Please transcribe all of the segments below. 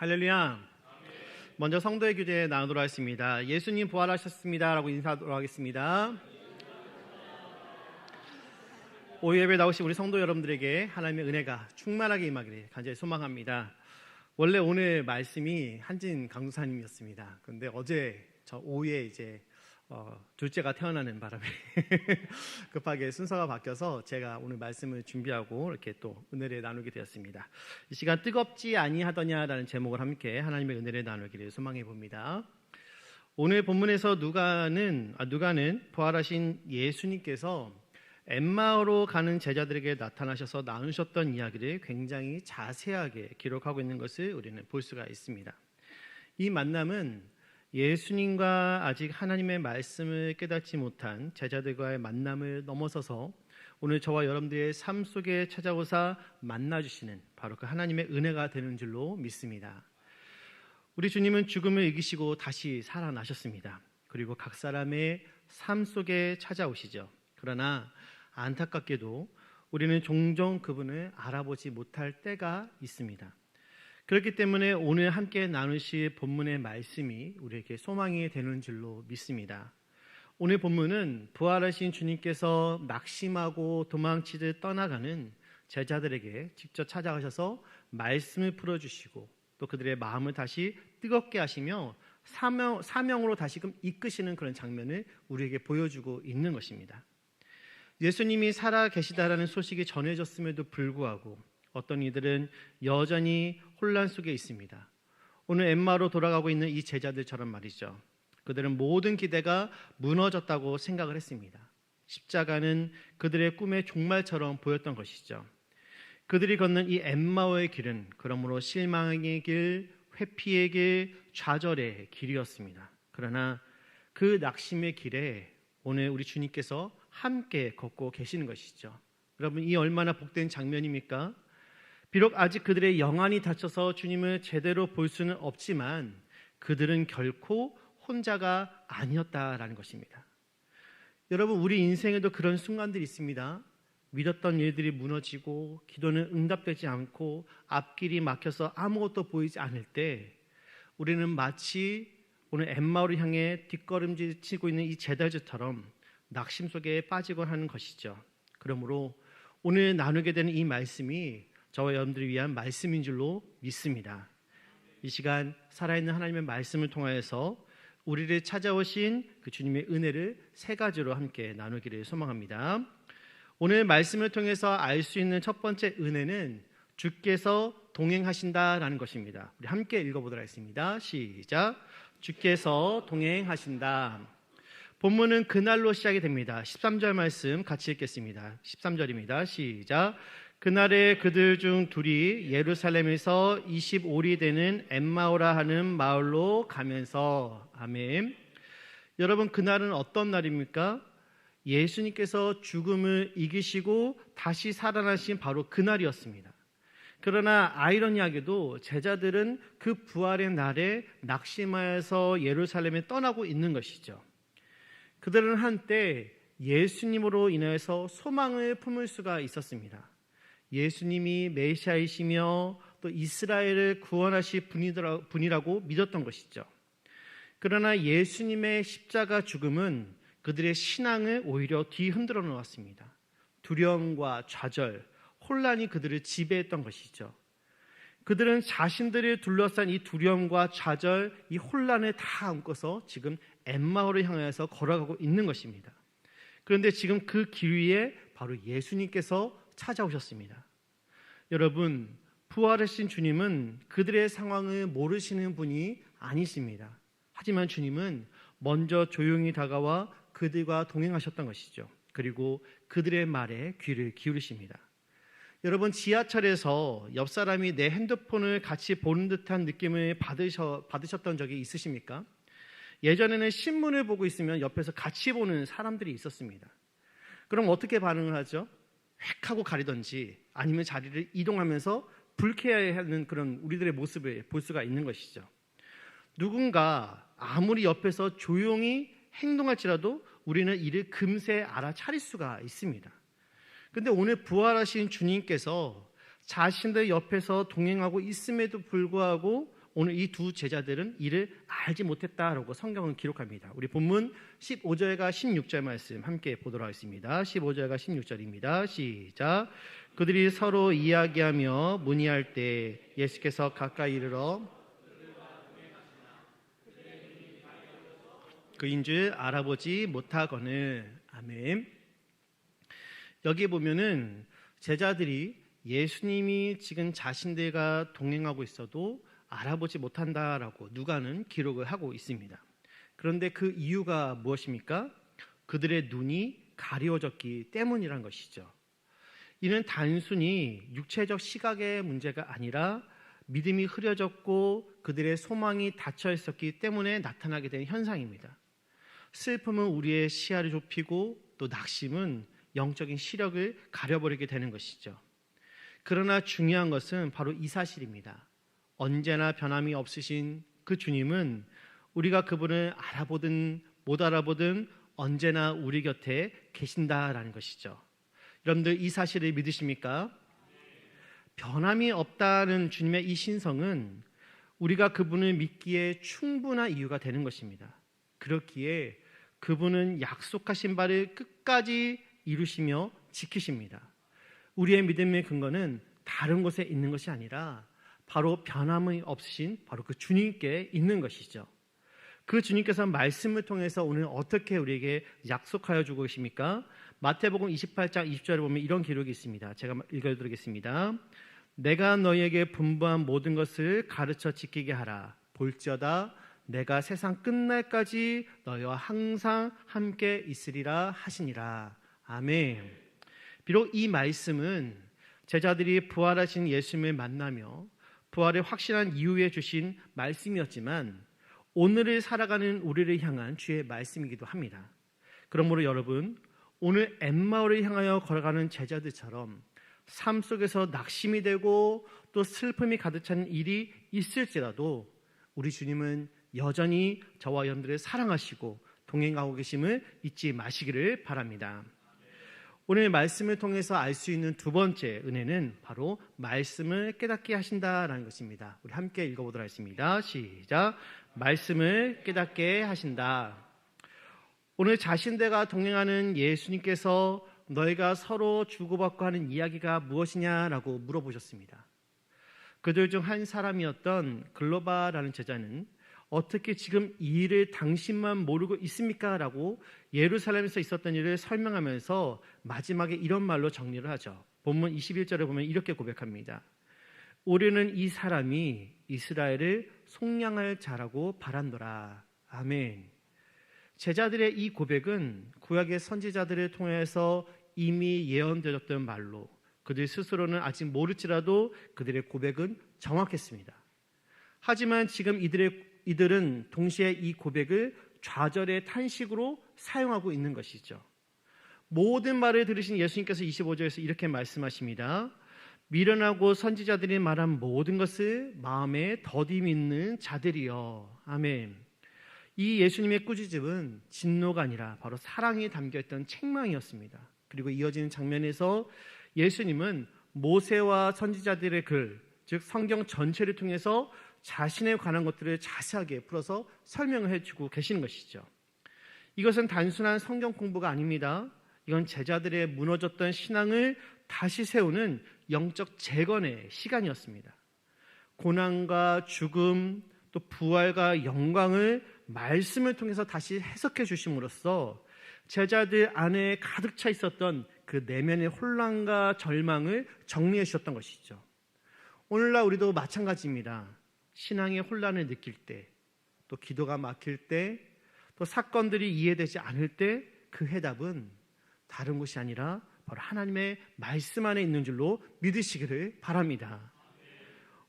할렐루야. 먼저 성도의 교제 나누도록 하겠습니다. 예수님 부활하셨습니다 라고 인사하도록 하겠습니다. 오후 예배 나오신 우리 성도 여러분들에게 하나님의 은혜가 충만하게 임하기를 간절히 소망합니다. 원래 오늘 말씀이 한진 강도사님이었습니다. 그런데 어제 저 오후에 둘째가 태어나는 바람에 급하게 순서가 바뀌어서 제가 오늘 말씀을 준비하고 이렇게 또 은혜를 나누게 되었습니다. 이 시간 뜨겁지 아니하더냐라는 제목을 함께 하나님의 은혜를 나누기를 소망해 봅니다. 오늘 본문에서 누가는 부활하신 예수님께서 엠마오로 가는 제자들에게 나타나셔서 나누셨던 이야기를 굉장히 자세하게 기록하고 있는 것을 우리는 볼 수가 있습니다. 이 만남은 예수님과 아직 하나님의 말씀을 깨닫지 못한 제자들과의 만남을 넘어서서 오늘 저와 여러분들의 삶 속에 찾아오사 만나주시는 바로 그 하나님의 은혜가 되는 줄로 믿습니다. 우리 주님은 죽음을 이기시고 다시 살아나셨습니다. 그리고 각 사람의 삶 속에 찾아오시죠. 그러나 안타깝게도 우리는 종종 그분을 알아보지 못할 때가 있습니다. 그렇기 때문에 오늘 함께 나누실 본문의 말씀이 우리에게 소망이 되는 줄로 믿습니다. 오늘 본문은 부활하신 주님께서 낙심하고 도망치듯 떠나가는 제자들에게 직접 찾아가셔서 말씀을 풀어주시고 또 그들의 마음을 다시 뜨겁게 하시며 사명으로 다시금 이끄시는 그런 장면을 우리에게 보여주고 있는 것입니다. 예수님이 살아 계시다라는 소식이 전해졌음에도 불구하고 어떤 이들은 여전히 혼란 속에 있습니다. 오늘 엠마오로 돌아가고 있는 이 제자들처럼 말이죠. 그들은 모든 기대가 무너졌다고 생각을 했습니다. 십자가는 그들의 꿈의 종말처럼 보였던 것이죠. 그들이 걷는 이 엠마오의 길은 그러므로 실망의 길, 회피의 길, 좌절의 길이었습니다. 그러나 그 낙심의 길에 오늘 우리 주님께서 함께 걷고 계시는 것이죠. 여러분, 이 얼마나 복된 장면입니까? 비록 아직 그들의 영안이 닫혀서 주님을 제대로 볼 수는 없지만 그들은 결코 혼자가 아니었다라는 것입니다. 여러분, 우리 인생에도 그런 순간들이 있습니다. 믿었던 일들이 무너지고 기도는 응답되지 않고 앞길이 막혀서 아무것도 보이지 않을 때 우리는 마치 오늘 엠마오를 향해 뒷걸음질 치고 있는 이 제자들처럼 낙심 속에 빠지곤 하는 것이죠. 그러므로 오늘 나누게 되는 이 말씀이 저와 여러분들을 위한 말씀인 줄로 믿습니다. 이 시간 살아있는 하나님의 말씀을 통하여서 우리를 찾아오신 그 주님의 은혜를 세 가지로 함께 나누기를 소망합니다. 오늘 말씀을 통해서 알 수 있는 첫 번째 은혜는 주께서 동행하신다라는 것입니다. 우리 함께 읽어보도록 하겠습니다. 시작. 주께서 동행하신다. 본문은 그날로 시작이 됩니다. 13절 말씀 같이 읽겠습니다. 13절입니다. 시작. 그날에 그들 중 둘이 예루살렘에서 25리 되는 엠마오라 하는 마을로 가면서. 아멘. 여러분, 그날은 어떤 날입니까? 예수님께서 죽음을 이기시고 다시 살아나신 바로 그날이었습니다. 그러나 아이러니하게도 제자들은 그 부활의 날에 낙심하여서 예루살렘에 떠나고 있는 것이죠. 그들은 한때 예수님으로 인해서 소망을 품을 수가 있었습니다. 예수님이 메시아이시며 또 이스라엘을 구원하실 분이라고 믿었던 것이죠. 그러나 예수님의 십자가 죽음은 그들의 신앙을 오히려 뒤흔들어 놓았습니다. 두려움과 좌절, 혼란이 그들을 지배했던 것이죠. 그들은 자신들을 둘러싼 이 두려움과 좌절, 이 혼란을 다 안고서 지금 엠마오를 향해서 걸어가고 있는 것입니다. 그런데 지금 그 길 위에 바로 예수님께서 찾아오셨습니다. 여러분, 부활하신 주님은 그들의 상황을 모르시는 분이 아니십니다. 하지만 주님은 먼저 조용히 다가와 그들과 동행하셨던 것이죠. 그리고 그들의 말에 귀를 기울이십니다. 여러분, 지하철에서 옆 사람이 내 핸드폰을 같이 보는 듯한 느낌을 받으셨던 적이 있으십니까? 예전에는 신문을 보고 있으면 옆에서 같이 보는 사람들이 있었습니다. 그럼 어떻게 반응을 하죠? 획 하고 가리던지 아니면 자리를 이동하면서 불쾌해하는 그런 우리들의 모습을 볼 수가 있는 것이죠. 누군가 아무리 옆에서 조용히 행동할지라도 우리는 이를 금세 알아차릴 수가 있습니다. 그런데 오늘 부활하신 주님께서 자신들 옆에서 동행하고 있음에도 불구하고 오늘 이 두 제자들은 이를 알지 못했다라고 성경은 기록합니다. 우리 본문 15절과 16절 말씀 함께 보도록 하겠습니다. 15절과 16절입니다. 시작. 그들이 서로 이야기하며 문의할 때 예수께서 가까이 이르러 그인 줄 알아보지 못하거늘. 아멘. 여기 보면은 제자들이 예수님이 지금 자신들과 동행하고 있어도 알아보지 못한다라고 누가는 기록을 하고 있습니다. 그런데 그 이유가 무엇입니까? 그들의 눈이 가리워졌기 때문이란 것이죠. 이는 단순히 육체적 시각의 문제가 아니라 믿음이 흐려졌고 그들의 소망이 닫혀 있었기 때문에 나타나게 된 현상입니다. 슬픔은 우리의 시야를 좁히고 또 낙심은 영적인 시력을 가려버리게 되는 것이죠. 그러나 중요한 것은 바로 이 사실입니다. 언제나 변함이 없으신 그 주님은 우리가 그분을 알아보든 못 알아보든 언제나 우리 곁에 계신다라는 것이죠. 여러분들 이 사실을 믿으십니까? 변함이 없다는 주님의 이 신성은 우리가 그분을 믿기에 충분한 이유가 되는 것입니다. 그렇기에 그분은 약속하신 바를 끝까지 이루시며 지키십니다. 우리의 믿음의 근거는 다른 곳에 있는 것이 아니라 바로 변함이 없으신 바로 그 주님께 있는 것이죠. 그 주님께서 말씀을 통해서 오늘 어떻게 우리에게 약속하여 주고 계십니까? 마태복음 28장 20절에 보면 이런 기록이 있습니다. 제가 읽어드리겠습니다. 내가 너희에게 분부한 모든 것을 가르쳐 지키게 하라. 볼지어다 내가 세상 끝날까지 너희와 항상 함께 있으리라 하시니라. 아멘. 비록 이 말씀은 제자들이 부활하신 예수님을 만나며 부활의 확실한 이후에 주신 말씀이었지만 오늘을 살아가는 우리를 향한 주의 말씀이기도 합니다. 그러므로 여러분, 오늘 엠마오를 향하여 걸어가는 제자들처럼 삶 속에서 낙심이 되고 또 슬픔이 가득 찬 일이 있을지라도 우리 주님은 여전히 저와 여러분들을 사랑하시고 동행하고 계심을 잊지 마시기를 바랍니다. 오늘 말씀을 통해서 알 수 있는 두 번째 은혜는 바로 말씀을 깨닫게 하신다라는 것입니다. 우리 함께 읽어보도록 하겠습니다. 시작. 말씀을 깨닫게 하신다. 오늘 자신들과 동행하는 예수님께서 너희가 서로 주고받고 하는 이야기가 무엇이냐라고 물어보셨습니다. 그들 중 한 사람이었던 글로바라는 제자는 어떻게 지금 이 일을 당신만 모르고 있습니까? 라고 예루살렘에서 있었던 일을 설명하면서 마지막에 이런 말로 정리를 하죠. 본문 21절에 보면 이렇게 고백합니다. 우리는 이 사람이 이스라엘을 속량할 자라고 바란도라. 아멘. 제자들의 이 고백은 구약의 선지자들을 통해서 이미 예언되었던 말로 그들 스스로는 아직 모를지라도 그들의 고백은 정확했습니다. 하지만 지금 이들은 동시에 이 고백을 좌절의 탄식으로 사용하고 있는 것이죠. 모든 말을 들으신 예수님께서 25절에서 이렇게 말씀하십니다. 미련하고 선지자들이 말한 모든 것을 마음에 더디 믿는 자들이여. 아멘. 이 예수님의 꾸짖음은 진노가 아니라 바로 사랑이 담겨있던 책망이었습니다. 그리고 이어지는 장면에서 예수님은 모세와 선지자들의 글, 즉 성경 전체를 통해서 자신에 관한 것들을 자세하게 풀어서 설명을 해주고 계시는 것이죠. 이것은 단순한 성경 공부가 아닙니다. 이건 제자들의 무너졌던 신앙을 다시 세우는 영적 재건의 시간이었습니다. 고난과 죽음, 또 부활과 영광을 말씀을 통해서 다시 해석해 주심으로써 제자들 안에 가득 차 있었던 그 내면의 혼란과 절망을 정리해 주셨던 것이죠. 오늘날 우리도 마찬가지입니다. 신앙의 혼란을 느낄 때, 또 기도가 막힐 때, 또 사건들이 이해되지 않을 때 그 해답은 다른 곳이 아니라 바로 하나님의 말씀 안에 있는 줄로 믿으시기를 바랍니다.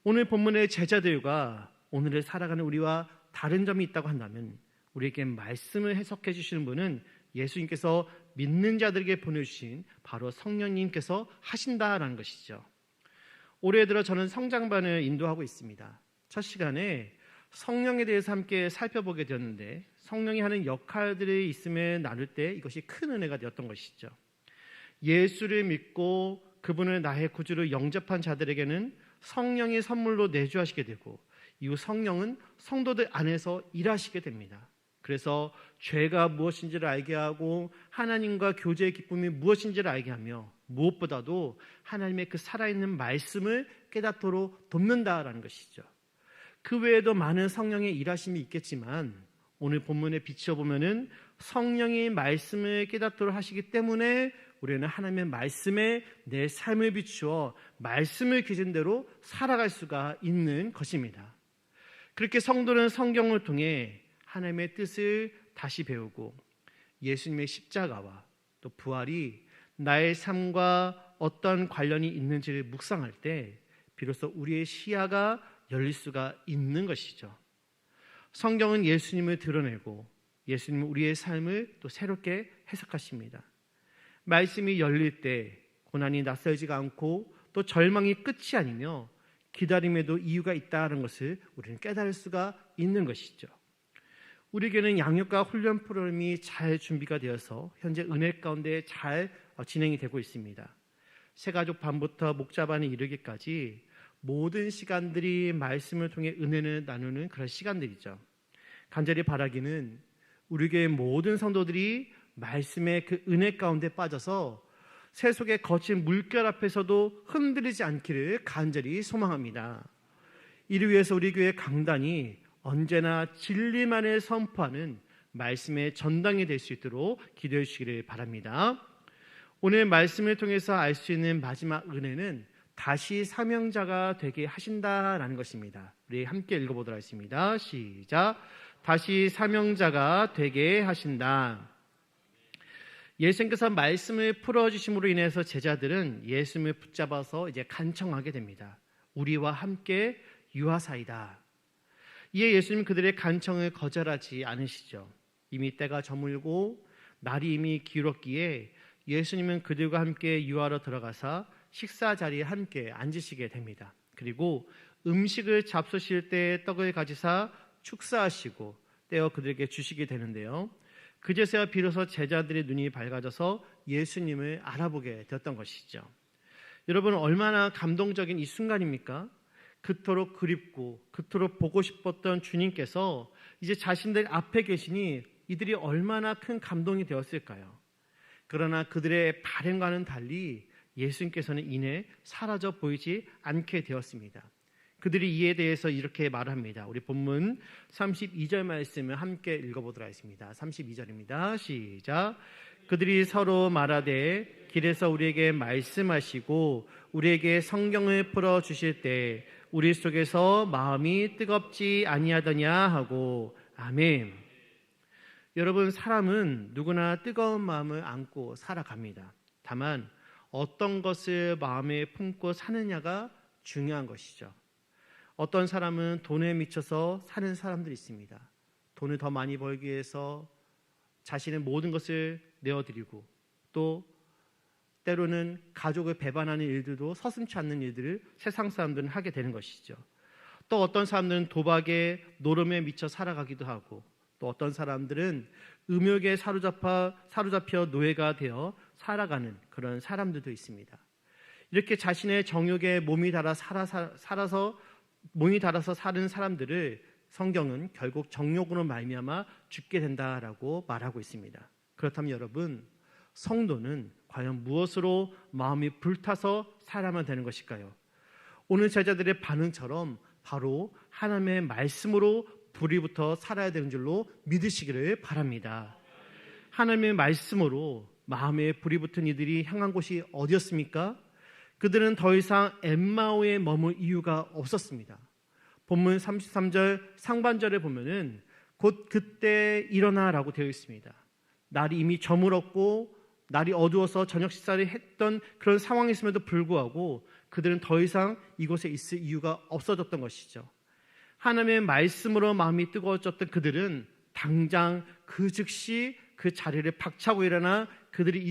오늘 본문의 제자들과 오늘을 살아가는 우리와 다른 점이 있다고 한다면 우리에게 말씀을 해석해 주시는 분은 예수님께서 믿는 자들에게 보내주신 바로 성령님께서 하신다라는 것이죠. 올해 들어 저는 성장반을 인도하고 있습니다. 첫 시간에 성령에 대해서 함께 살펴보게 되었는데 성령이 하는 역할들이 있음을 나눌 때 이것이 큰 은혜가 되었던 것이죠. 예수를 믿고 그분을 나의 구주로 영접한 자들에게는 성령이 선물로 내주하시게 되고 이후 성령은 성도들 안에서 일하시게 됩니다. 그래서 죄가 무엇인지를 알게 하고 하나님과 교제의 기쁨이 무엇인지를 알게 하며 무엇보다도 하나님의 그 살아있는 말씀을 깨닫도록 돕는다라는 것이죠. 그 외에도 많은 성령의 일하심이 있겠지만 오늘 본문에 비춰보면은 성령이 말씀을 깨닫도록 하시기 때문에 우리는 하나님의 말씀에 내 삶을 비추어 말씀을 기준대로 살아갈 수가 있는 것입니다. 그렇게 성도는 성경을 통해 하나님의 뜻을 다시 배우고 예수님의 십자가와 또 부활이 나의 삶과 어떤 관련이 있는지를 묵상할 때 비로소 우리의 시야가 열릴 수가 있는 것이죠. 성경은 예수님을 드러내고 예수님은 우리의 삶을 또 새롭게 해석하십니다. 말씀이 열릴 때 고난이 낯설지가 않고 또 절망이 끝이 아니며 기다림에도 이유가 있다는 것을 우리는 깨달을 수가 있는 것이죠. 우리에게는 양육과 훈련 프로그램이 잘 준비가 되어서 현재 은혜 가운데 잘 진행이 되고 있습니다. 새가족 반부터 목자반에 이르기까지 모든 시간들이 말씀을 통해 은혜를 나누는 그런 시간들이죠. 간절히 바라기는 우리 교회 모든 성도들이 말씀의 그 은혜 가운데 빠져서 세속의 거친 물결 앞에서도 흔들리지 않기를 간절히 소망합니다. 이를 위해서 우리 교회 강단이 언제나 진리만을 선포하는 말씀의 전당이 될 수 있도록 기도해 주시기를 바랍니다. 오늘 말씀을 통해서 알 수 있는 마지막 은혜는 다시 사명자가 되게 하신다라는 것입니다. 우리 함께 읽어보도록 하겠습니다. 시작. 다시 사명자가 되게 하신다. 예수님께서 말씀을 풀어주심으로 인해서 제자들은 예수님을 붙잡아서 이제 간청하게 됩니다. 우리와 함께 유하사이다. 이에 예수님 그들의 간청을 거절하지 않으시죠. 이미 때가 저물고 날이 이미 길었기에 예수님은 그들과 함께 유하로 들어가사 식사 자리에 함께 앉으시게 됩니다. 그리고 음식을 잡수실 때 떡을 가지사 축사하시고 떼어 그들에게 주시게 되는데요. 그제서야 비로소 제자들의 눈이 밝아져서 예수님을 알아보게 되었던 것이죠. 여러분, 얼마나 감동적인 이 순간입니까? 그토록 그립고 그토록 보고 싶었던 주님께서 이제 자신들 앞에 계시니 이들이 얼마나 큰 감동이 되었을까요? 그러나 그들의 발행과는 달리 예수님께서는 이내 사라져 보이지 않게 되었습니다. 그들이 이에 대해서 이렇게 말합니다. 우리 본문 32절 말씀을 함께 읽어보도록 하겠습니다. 32절입니다. 시작. 그들이 서로 말하되 길에서 우리에게 말씀하시고 우리에게 성경을 풀어주실 때 우리 속에서 마음이 뜨겁지 아니하더냐 하고. 아멘. 여러분, 사람은 누구나 뜨거운 마음을 안고 살아갑니다. 다만 어떤 것을 마음에 품고 사느냐가 중요한 것이죠. 어떤 사람은 돈에 미쳐서 사는 사람들이 있습니다. 돈을 더 많이 벌기 위해서 자신의 모든 것을 내어드리고 또 때로는 가족을 배반하는 일들도 서슴지 않는 일들을 세상 사람들은 하게 되는 것이죠. 또 어떤 사람들은 도박에 노름에 미쳐 살아가기도 하고 또 어떤 사람들은 음욕에 사로잡혀 노예가 되어 살아가는 그런 사람들도 있습니다. 이렇게 자신의 정욕에 몸이 달아서 사는 사람들을 성경은 결국 정욕으로 말미암아 죽게 된다라고 말하고 있습니다. 그렇다면 여러분, 성도는 과연 무엇으로 마음이 불타서 살아야만 되는 것일까요? 오늘 제자들의 반응처럼 바로 하나님의 말씀으로 불이 붙어 살아야 되는 줄로 믿으시기를 바랍니다. 하나님의 말씀으로 마음에 불이 붙은 이들이 향한 곳이 어디였습니까? 그들은 더 이상 엠마오에 머물 이유가 없었습니다. 본문 33절 상반절에 보면은 곧 그때 일어나라고 되어 있습니다. 날이 이미 저물었고 날이 어두워서 저녁 식사를 했던 그런 상황이었음에도 불구하고 그들은 더 이상 이곳에 있을 이유가 없어졌던 것이죠. 하나님의 말씀으로 마음이 뜨거워졌던 그들은 당장 그 즉시 그 자리를 박차고 일어나 그들이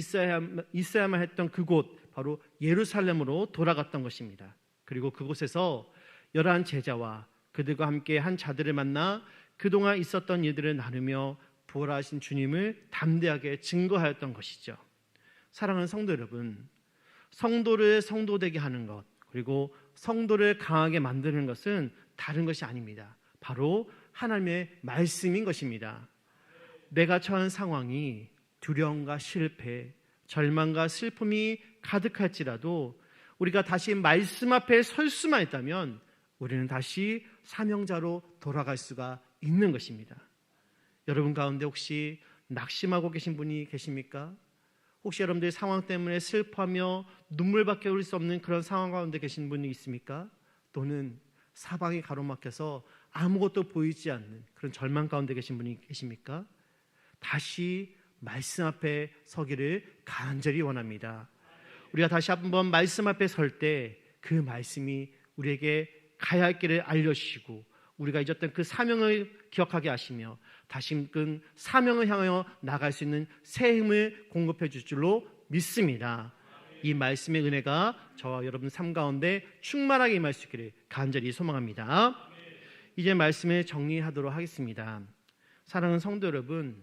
있어야만 했던 그곳 바로 예루살렘으로 돌아갔던 것입니다. 그리고 그곳에서 11 제자와 그들과 함께 한 자들을 만나 그동안 있었던 일들을 나누며 부활하신 주님을 담대하게 증거하였던 것이죠. 사랑하는 성도 여러분, 성도를 성도되게 하는 것 그리고 성도를 강하게 만드는 것은 다른 것이 아닙니다. 바로 하나님의 말씀인 것입니다. 내가 처한 상황이 두려움과 실패, 절망과 슬픔이 가득할지라도 우리가 다시 말씀 앞에 설 수만 있다면 우리는 다시 사명자로 돌아갈 수가 있는 것입니다. 여러분 가운데 혹시 낙심하고 계신 분이 계십니까? 혹시 여러분들의 상황 때문에 슬퍼하며 눈물밖에 흘릴 수 없는 그런 상황 가운데 계신 분이 있습니까? 또는 사방이 가로막혀서 아무것도 보이지 않는 그런 절망 가운데 계신 분이 계십니까? 다시 말씀 앞에 서기를 간절히 원합니다. 우리가 다시 한번 말씀 앞에 설 때 그 말씀이 우리에게 가야 할 길을 알려주시고 우리가 잊었던 그 사명을 기억하게 하시며 다시금 사명을 향하여 나갈 수 있는 새 힘을 공급해 줄 줄로 믿습니다. 이 말씀의 은혜가 저와 여러분 삶 가운데 충만하게 임할 수 있기를 간절히 소망합니다. 이제 말씀을 정리하도록 하겠습니다. 사랑하는 성도 여러분,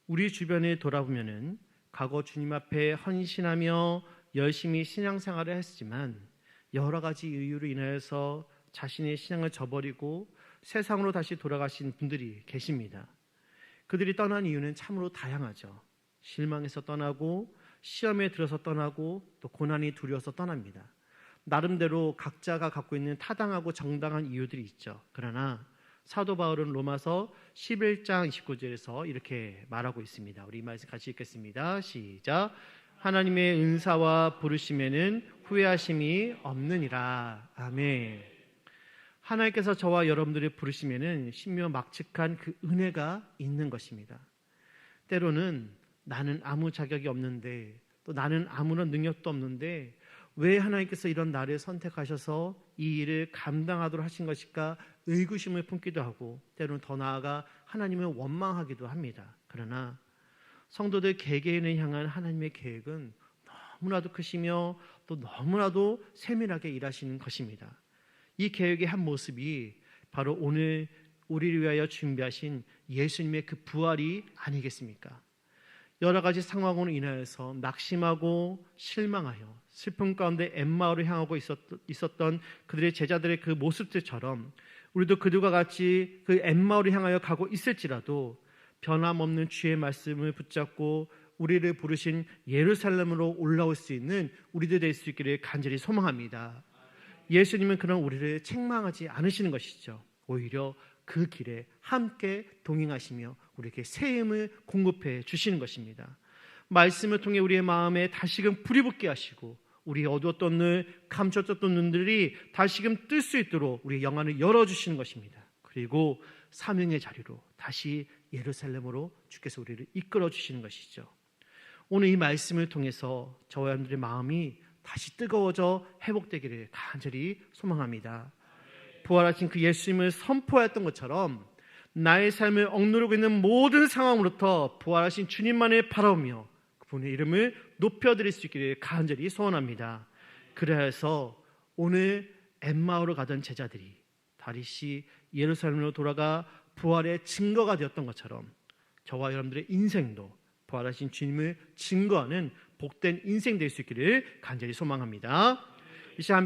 우리 주변에 돌아보면은 과거 주님 앞에 헌신하며 열심히 신앙생활을 했지만 여러 가지 이유로 인하여서 자신의 신앙을 저버리고 세상으로 다시 돌아가신 분들이 계십니다. 그들이 떠난 이유는 참으로 다양하죠. 실망해서 떠나고 시험에 들어서 떠나고 또 고난이 두려워서 떠납니다. 나름대로 각자가 갖고 있는 타당하고 정당한 이유들이 있죠. 그러나 사도 바울은 로마서 11장 29절에서 이렇게 말하고 있습니다. 우리 이 말씀 같이 읽겠습니다. 시작. 하나님의 은사와 부르심에는 후회하심이 없느니라. 아멘. 하나님께서 저와 여러분들을 부르시면은 신묘막측한 그 은혜가 있는 것입니다. 때로는 나는 아무 자격이 없는데 또 나는 아무런 능력도 없는데 왜 하나님께서 이런 나를 선택하셔서 이 일을 감당하도록 하신 것일까 의구심을 품기도 하고 때로는 더 나아가 하나님을 원망하기도 합니다. 그러나 성도들 개개인을 향한 하나님의 계획은 너무나도 크시며 또 너무나도 세밀하게 일하시는 것입니다. 이 계획의 한 모습이 바로 오늘 우리를 위하여 준비하신 예수님의 그 부활이 아니겠습니까? 여러 가지 상황으로 인하여서 낙심하고 실망하여 슬픔 가운데 엠마오를 향하고 있었던 그들의 제자들의 그 모습들처럼 우리도 그들과 같이 그 엠마오를 향하여 가고 있을지라도 변함없는 주의 말씀을 붙잡고 우리를 부르신 예루살렘으로 올라올 수 있는 우리들 될 수 있기를 간절히 소망합니다. 예수님은 그런 우리를 책망하지 않으시는 것이죠. 오히려 그 길에 함께 동행하시며 우리에게 새 힘을 공급해 주시는 것입니다. 말씀을 통해 우리의 마음에 다시금 불이 붙게 하시고 우리 어두웠던 눈, 감춰졌던 눈들이 다시금 뜰 수 있도록 우리의 영안을 열어주시는 것입니다. 그리고 사명의 자리로 다시 예루살렘으로 주께서 우리를 이끌어 주시는 것이죠. 오늘 이 말씀을 통해서 저와 여러분들의 마음이 다시 뜨거워져 회복되기를 간절히 소망합니다. 부활하신 그 예수님을 선포했던 것처럼 나의 삶을 억누르고 있는 모든 상황으로부터 부활하신 주님만을 바라보며 그분의 이름을 높여드릴 수 있기를 간절히 소원합니다. 그래서 오늘 엠마오로 가던 제자들이 다시 예루살렘으로 돌아가 부활의 증거가 되었던 것처럼 저와 여러분들의 인생도 부활하신 주님을 증거하는 복된 인생 될 수 있기를 간절히 소망합니다. 이 시간